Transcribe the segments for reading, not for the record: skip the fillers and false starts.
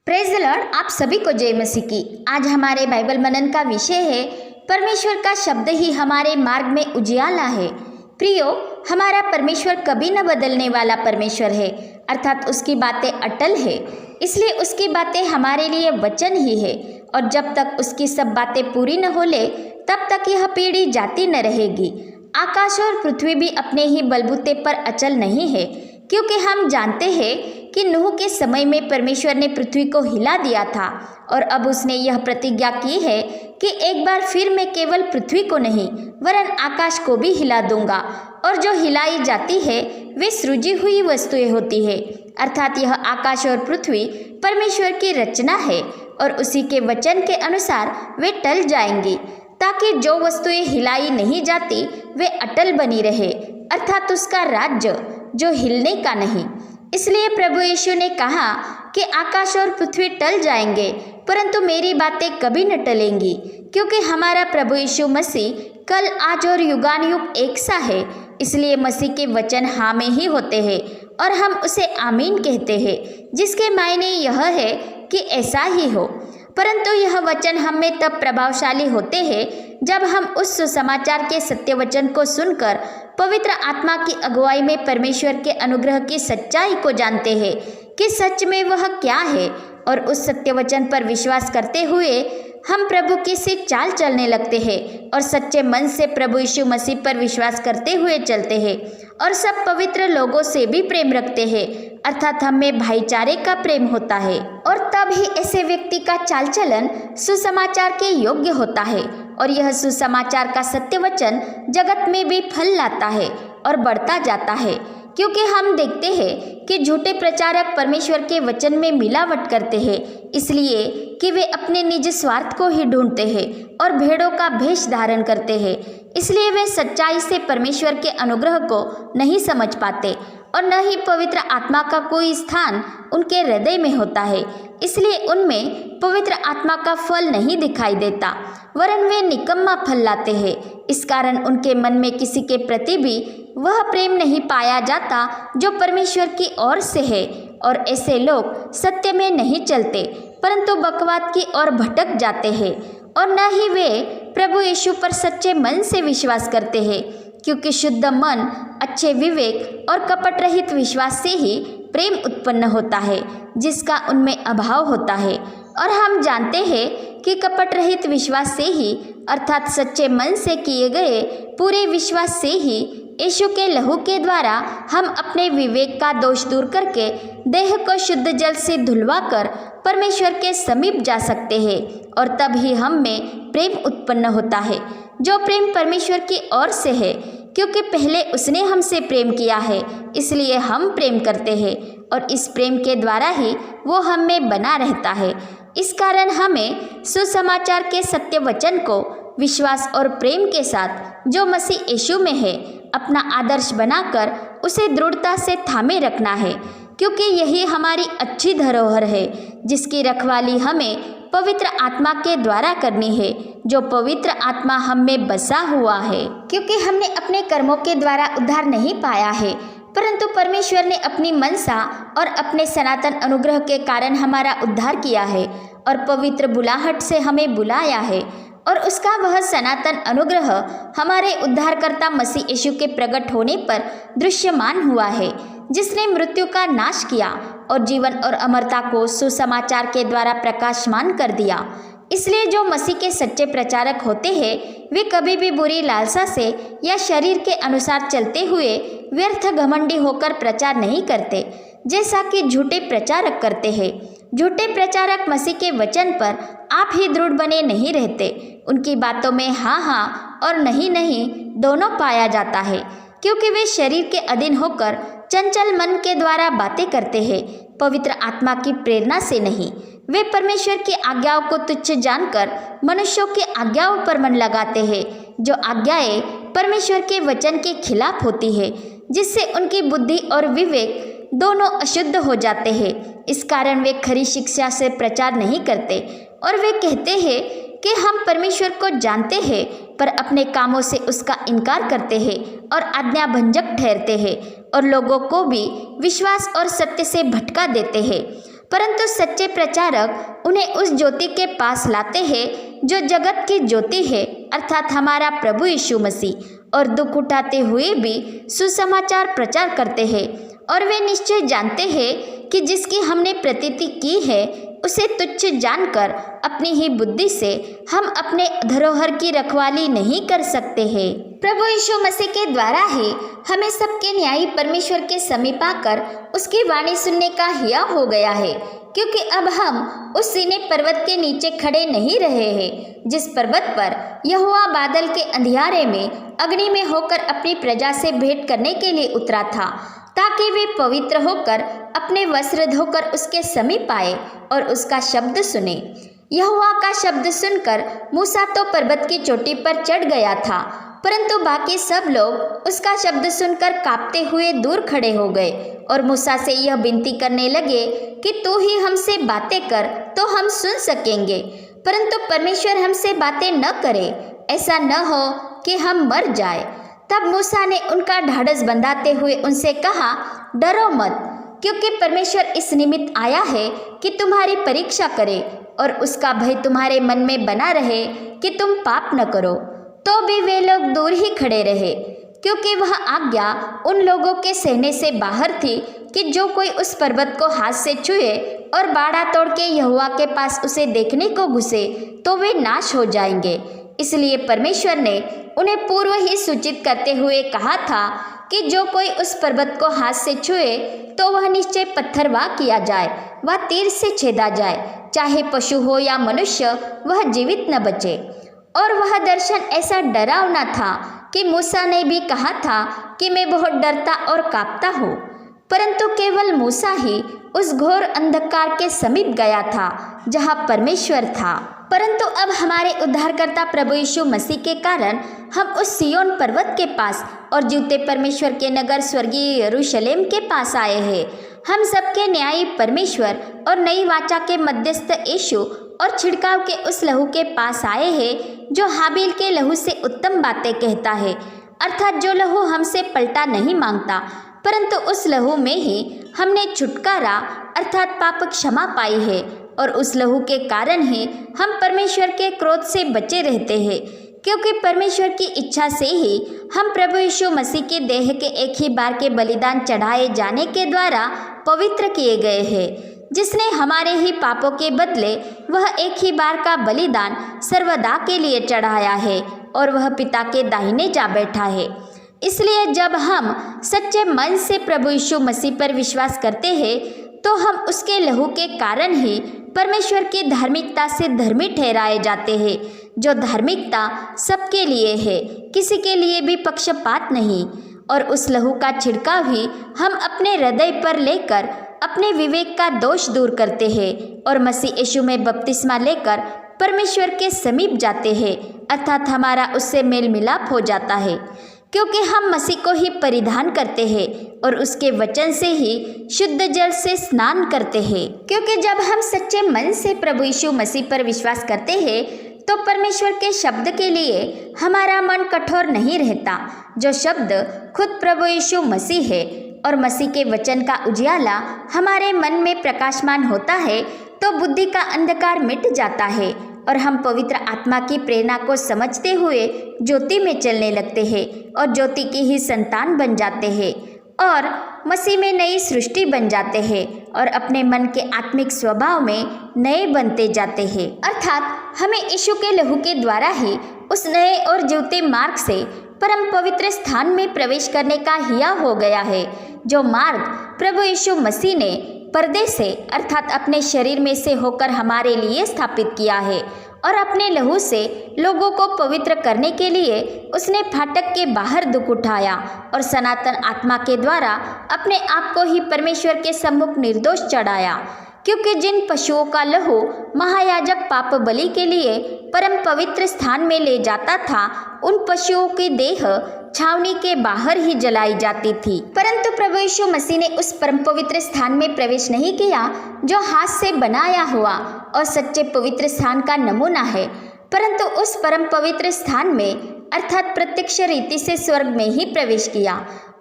Praise the Lord. आप सभी को जय मसीह की। आज हमारे बाइबल मनन का विषय है परमेश्वर का शब्द ही हमारे मार्ग में उजियाला है। प्रियो, हमारा परमेश्वर कभी न बदलने वाला परमेश्वर है, अर्थात उसकी बातें अटल है, इसलिए उसकी बातें हमारे लिए वचन ही है। और जब तक उसकी सब बातें पूरी न हो ले तब तक यह पीढ़ी जाती न रहेगी। आकाश और पृथ्वी भी अपने ही बलबूते पर अचल नहीं है, क्योंकि हम जानते हैं कि नूह के समय में परमेश्वर ने पृथ्वी को हिला दिया था और अब उसने यह प्रतिज्ञा की है कि एक बार फिर मैं केवल पृथ्वी को नहीं वरन आकाश को भी हिला दूंगा। और जो हिलाई जाती है वे सृजी हुई वस्तुएं होती है, अर्थात यह आकाश और पृथ्वी परमेश्वर की रचना है और उसी के वचन के अनुसार वे टल जाएंगी, ताकि जो वस्तुएं हिलाई नहीं जाती वे अटल बनी रहे, अर्थात उसका राज्य जो हिलने का नहीं। इसलिए प्रभु यीशु ने कहा कि आकाश और पृथ्वी टल जाएंगे परंतु मेरी बातें कभी न टलेंगी, क्योंकि हमारा प्रभु यीशु मसीह कल आज और युगानुयुग एक सा है। इसलिए मसीह के वचन हाँ में ही होते हैं और हम उसे आमीन कहते हैं, जिसके मायने यह है कि ऐसा ही हो। परंतु यह वचन हम में तब प्रभावशाली होते हैं जब हम उस सुसमाचार के सत्य वचन को सुनकर पवित्र आत्मा की अगुवाई में परमेश्वर के अनुग्रह की सच्चाई को जानते हैं कि सच में वह क्या है, और उस सत्य वचन पर विश्वास करते हुए हम प्रभु की सी चाल चलने लगते हैं और सच्चे मन से प्रभु यीशु मसीह पर विश्वास करते हुए चलते हैं और सब पवित्र लोगों से भी प्रेम रखते हैं, अर्थात हम में भाईचारे का प्रेम होता है। और तब ही ऐसे व्यक्ति का चाल चलन सुसमाचार के योग्य होता है और यह सुसमाचार का सत्य वचन जगत में भी फल लाता है और बढ़ता जाता है, क्योंकि हम देखते हैं कि झूठे प्रचारक परमेश्वर के वचन में मिलावट करते हैं, इसलिए कि वे अपने निज स्वार्थ को ही ढूंढते हैं और भेड़ों का भेष धारण करते हैं। इसलिए वे सच्चाई से परमेश्वर के अनुग्रह को नहीं समझ पाते और न ही पवित्र आत्मा का कोई स्थान उनके हृदय में होता है। इसलिए उनमें पवित्र आत्मा का फल नहीं दिखाई देता, वरन वे निकम्मा फल लाते हैं। इस कारण उनके मन में किसी के प्रति भी वह प्रेम नहीं पाया जाता जो परमेश्वर की ओर से है, और ऐसे लोग सत्य में नहीं चलते परंतु बकवाद की ओर भटक जाते हैं। और न ही वे प्रभु यीशु पर सच्चे मन से विश्वास करते हैं, क्योंकि शुद्ध मन, अच्छे विवेक और कपट रहित विश्वास से ही प्रेम उत्पन्न होता है, जिसका उनमें अभाव होता है। और हम जानते हैं कि कपट रहित विश्वास से ही, अर्थात सच्चे मन से किए गए पूरे विश्वास से ही यीशु के लहू के द्वारा हम अपने विवेक का दोष दूर करके देह को शुद्ध जल से धुलवाकर परमेश्वर के समीप जा सकते हैं, और तब ही हम में प्रेम उत्पन्न होता है, जो प्रेम परमेश्वर की ओर से है, क्योंकि पहले उसने हमसे प्रेम किया है, इसलिए हम प्रेम करते हैं और इस प्रेम के द्वारा ही वो हम में बना रहता है। इस कारण हमें सुसमाचार के सत्य वचन को विश्वास और प्रेम के साथ जो मसीह यीशु में है अपना आदर्श बनाकर उसे दृढ़ता से थामे रखना है, क्योंकि यही हमारी अच्छी धरोहर है जिसकी रखवाली हमें पवित्र आत्मा के द्वारा करनी है, जो पवित्र आत्मा हम में बसा हुआ है। क्योंकि हमने अपने कर्मों के द्वारा उद्धार नहीं पाया है, परंतु परमेश्वर ने अपनी मनसा और अपने सनातन अनुग्रह के कारण हमारा उद्धार किया है और पवित्र बुलाहट से हमें बुलाया है। और उसका वह सनातन अनुग्रह हमारे उद्धारकर्ता मसीह यीशु के प्रकट होने पर दृश्यमान हुआ है, जिसने मृत्यु का नाश किया और जीवन और अमरता को सुसमाचार के द्वारा प्रकाशमान कर दिया। इसलिए जो मसीह के सच्चे प्रचारक होते हैं वे कभी भी बुरी लालसा से या शरीर के अनुसार चलते हुए व्यर्थ घमंडी होकर प्रचार नहीं करते, जैसा कि झूठे प्रचारक करते हैं। झूठे प्रचारक मसीह के वचन पर आप ही दृढ़ बने नहीं रहते, उनकी बातों में हाँ हाँ और नहीं नहीं दोनों पाया जाता है, क्योंकि वे शरीर के अधीन होकर चंचल मन के द्वारा बातें करते हैं, पवित्र आत्मा की प्रेरणा से नहीं। वे परमेश्वर की आज्ञाओं को तुच्छ जानकर मनुष्यों की आज्ञाओं पर मन लगाते हैं, जो आज्ञाएं परमेश्वर के वचन के खिलाफ होती है, जिससे उनकी बुद्धि और विवेक दोनों अशुद्ध हो जाते हैं। इस कारण वे खरी शिक्षा से प्रचार नहीं करते और वे कहते हैं कि हम परमेश्वर को जानते हैं, पर अपने कामों से उसका इनकार करते हैं और आज्ञाभंजक ठहरते हैं और लोगों को भी विश्वास और सत्य से भटका देते हैं। परंतु सच्चे प्रचारक उन्हें उस ज्योति के पास लाते हैं जो जगत की ज्योति है, अर्थात हमारा प्रभु यीशु मसीह, और दुख उठाते हुए भी सुसमाचार प्रचार करते हैं। और वे निश्चय जानते हैं कि जिसकी हमने प्रतीति की है उसे तुच्छ जानकर अपनी ही बुद्धि से हम अपने धरोहर की रखवाली नहीं कर सकते हैं। प्रभु यीशु मसीह के द्वारा ही हमें सबके न्यायी परमेश्वर के समीप आकर उसकी वाणी सुनने का हिया हो गया है, क्योंकि अब हम उस सीने पर्वत के नीचे खड़े नहीं रहे हैं जिस पर्वत पर यहोवा बादल के अंधियारे में अग्नि में होकर अपनी प्रजा से भेंट करने के लिए उतरा था, ताकि वे पवित्र होकर अपने वस्त्र धोकर उसके समीप आए और उसका शब्द सुने। यहोवा का शब्द सुनकर मूसा तो पर्वत की चोटी पर चढ़ गया था, परंतु बाकी सब लोग उसका शब्द सुनकर कांपते हुए दूर खड़े हो गए और मूसा से यह विनती करने लगे कि तू ही हमसे बातें कर तो हम सुन सकेंगे, परंतु परमेश्वर हमसे बातें न करे, ऐसा न हो कि हम मर जाए। तब मूसा ने उनका ढाढ़स बंधाते हुए उनसे कहा, डरो मत, क्योंकि परमेश्वर इस निमित्त आया है कि तुम्हारी परीक्षा करे और उसका भय तुम्हारे मन में बना रहे कि तुम पाप न करो। तो भी वे लोग दूर ही खड़े रहे, क्योंकि वह आज्ञा उन लोगों के सहने से बाहर थी कि जो कोई उस पर्वत को हाथ से छुए और बाड़ा तोड़ के यहोवा के पास उसे देखने को घुसे तो वे नाश हो जाएंगे। इसलिए परमेश्वर ने उन्हें पूर्व ही सूचित करते हुए कहा था कि जो कोई उस पर्वत को हाथ से छुए तो वह निश्चय पत्थरवाह किया जाए, वह तीर से छेदा जाए, चाहे पशु हो या मनुष्य, वह जीवित न बचे। और वह दर्शन ऐसा डरावना था कि मूसा ने भी कहा था कि मैं बहुत डरता और कांपता हूँ, परंतु केवल मूसा ही उस घोर अंधकार के समीप गया था जहाँ परमेश्वर था। परंतु अब हमारे उद्धारकर्ता प्रभु यीशु मसीह के कारण हम उस सिय्योन पर्वत के पास और जीवते परमेश्वर के नगर स्वर्गीय यरूशलेम के पास आए हैं। हम सबके न्यायी परमेश्वर और नई वाचा के मध्यस्थ यीशु और छिड़काव के उस लहू के पास आए हैं जो हाबिल के लहू से उत्तम बातें कहता है, अर्थात जो लहू हमसे पलटा नहीं मांगता, परंतु उस लहू में ही हमने छुटकारा अर्थात पाप क्षमा पाई है और उस लहू के कारण ही हम परमेश्वर के क्रोध से बचे रहते हैं, क्योंकि परमेश्वर की इच्छा से ही हम प्रभु यीशु मसीह के देह के एक ही बार के बलिदान चढ़ाए जाने के द्वारा पवित्र किए गए हैं, जिसने हमारे ही पापों के बदले वह एक ही बार का बलिदान सर्वदा के लिए चढ़ाया है और वह पिता के दाहिने जा बैठा है। इसलिए जब हम सच्चे मन से प्रभु यीशु मसीह पर विश्वास करते हैं तो हम उसके लहू के कारण ही परमेश्वर की धार्मिकता से धर्मी ठहराए जाते हैं, जो धार्मिकता सबके लिए है, किसी के लिए भी पक्षपात नहीं। और उस लहू का छिड़काव ही हम अपने हृदय पर लेकर अपने विवेक का दोष दूर करते हैं और मसीह यीशु में बपतिस्मा लेकर परमेश्वर के समीप जाते हैं, अर्थात हमारा उससे मेल मिलाप हो जाता है, क्योंकि हम मसीह को ही परिधान करते हैं और उसके वचन से ही शुद्ध जल से स्नान करते हैं। क्योंकि जब हम सच्चे मन से प्रभु यीशु मसीह पर विश्वास करते हैं तो परमेश्वर के शब्द के लिए हमारा मन कठोर नहीं रहता, जो शब्द खुद प्रभु यीशु मसीह है, और मसीह के वचन का उजियाला हमारे मन में प्रकाशमान होता है तो बुद्धि का अंधकार मिट जाता है और हम पवित्र आत्मा की प्रेरणा को समझते हुए ज्योति में चलने लगते हैं और ज्योति की ही संतान बन जाते हैं और मसीह में नई सृष्टि बन जाते हैं और अपने मन के आत्मिक स्वभाव में नए बनते जाते हैं। अर्थात हमें यीशु के लहू के द्वारा ही उस नए और जीवते मार्ग से परम पवित्र स्थान में प्रवेश करने का हिया हो गया है, जो मार्ग प्रभु यीशु मसीह ने पर्दे से अर्थात अपने शरीर में से होकर हमारे लिए स्थापित किया है और अपने लहू से लोगों को पवित्र करने के लिए उसने फाटक के बाहर दुख उठाया और सनातन आत्मा के द्वारा अपने आप को ही परमेश्वर के सम्मुख निर्दोष चढ़ाया। क्योंकि जिन पशुओं का लहू महायाजक पाप बलि के लिए परम पवित्र स्थान में ले जाता था, उन पशुओं की देह छावनी के बाहर ही जलाई जाती थी, परंतु प्रभु यीशु मसीह ने उस परम पवित्र स्थान में प्रवेश नहीं किया जो हाथ से बनाया हुआ और सच्चे पवित्र स्थान का नमूना है, परंतु उस परम पवित्र स्थान में अर्थात प्रत्यक्ष रीति से स्वर्ग में ही प्रवेश किया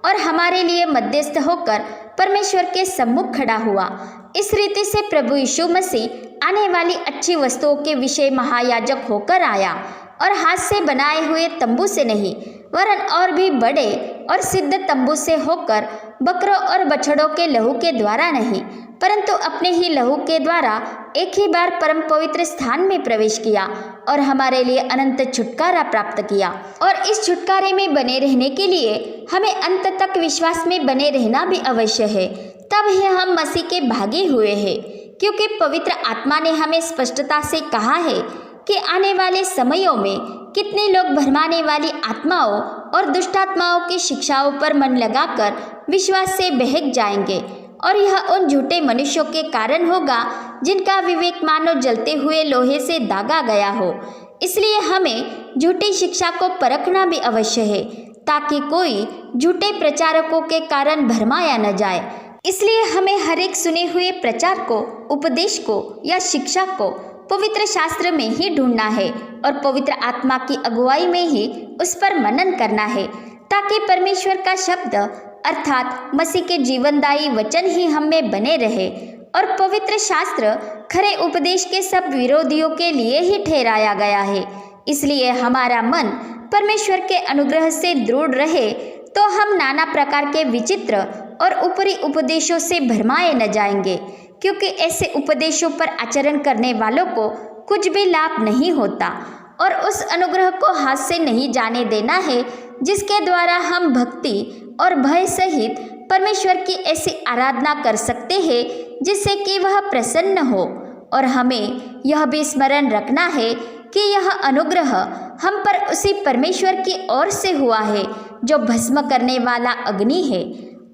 और हमारे लिए मध्यस्थ होकर परमेश्वर के सम्मुख खड़ा हुआ। इस रीति से प्रभु यीशु मसीह आने वाली अच्छी वस्तुओं के विषय महायाजक होकर आया और हाथ से बनाए हुए तंबू से नहीं, वरन और भी बड़े और सिद्ध तंबू से होकर बकरों और बछड़ों के लहू के द्वारा नहीं, परंतु अपने ही लहू के द्वारा एक ही बार परम पवित्र स्थान में प्रवेश किया और हमारे लिए अनंत छुटकारा प्राप्त किया। और इस छुटकारे में बने रहने के लिए हमें अंत तक विश्वास में बने रहना भी अवश्य है, तब ही हम मसीह के भागी हुए हैं। क्योंकि पवित्र आत्मा ने हमें स्पष्टता से कहा है कि आने वाले समयों में कितने लोग भरमाने वाली आत्माओं और दुष्टात्माओं की शिक्षाओं पर मन लगाकर विश्वास से बहक जाएंगे, और यह उन झूठे मनुष्यों के कारण होगा जिनका विवेक मानो जलते हुए लोहे से दागा गया हो। इसलिए हमें झूठी शिक्षा को परखना भी अवश्य है, ताकि कोई झूठे प्रचारकों के कारण भरमाया न जाए। इसलिए हमें हर एक सुने हुए प्रचार को, उपदेश को या शिक्षा को पवित्र शास्त्र में ही ढूंढना है और पवित्र आत्मा की अगुवाई में ही उस पर मनन करना है, ताकि परमेश्वर का शब्द अर्थात मसीह के जीवनदायी वचन ही हम में बने रहे। और पवित्र शास्त्र खरे उपदेश के सब विरोधियों के लिए ही ठहराया गया है। इसलिए हमारा मन परमेश्वर के अनुग्रह से दृढ़ रहे तो हम नाना प्रकार के विचित्र और ऊपरी उपदेशों से भरमाए न जाएंगे, क्योंकि ऐसे उपदेशों पर आचरण करने वालों को कुछ भी लाभ नहीं होता। और उस अनुग्रह को हाथ से नहीं जाने देना है जिसके द्वारा हम भक्ति और भय सहित परमेश्वर की ऐसी आराधना कर सकते हैं जिससे कि वह प्रसन्न हो। और हमें यह भी स्मरण रखना है कि यह अनुग्रह हम पर उसी परमेश्वर की ओर से हुआ है जो भस्म करने वाला अग्नि है,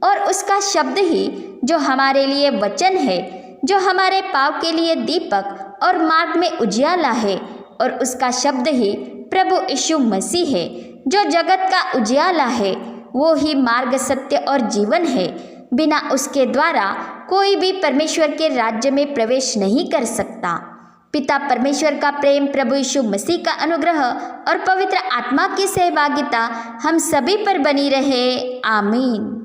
और उसका शब्द ही जो हमारे लिए वचन है, जो हमारे पाँव के लिए दीपक और मार्ग में उजियाला है। और उसका शब्द ही प्रभु यीशु मसीह है जो जगत का उजियाला है। वो ही मार्ग, सत्य और जीवन है। बिना उसके द्वारा कोई भी परमेश्वर के राज्य में प्रवेश नहीं कर सकता। पिता परमेश्वर का प्रेम, प्रभु यीशु मसीह का अनुग्रह और पवित्र आत्मा की सहभागिता हम सभी पर बनी रहे। आमीन।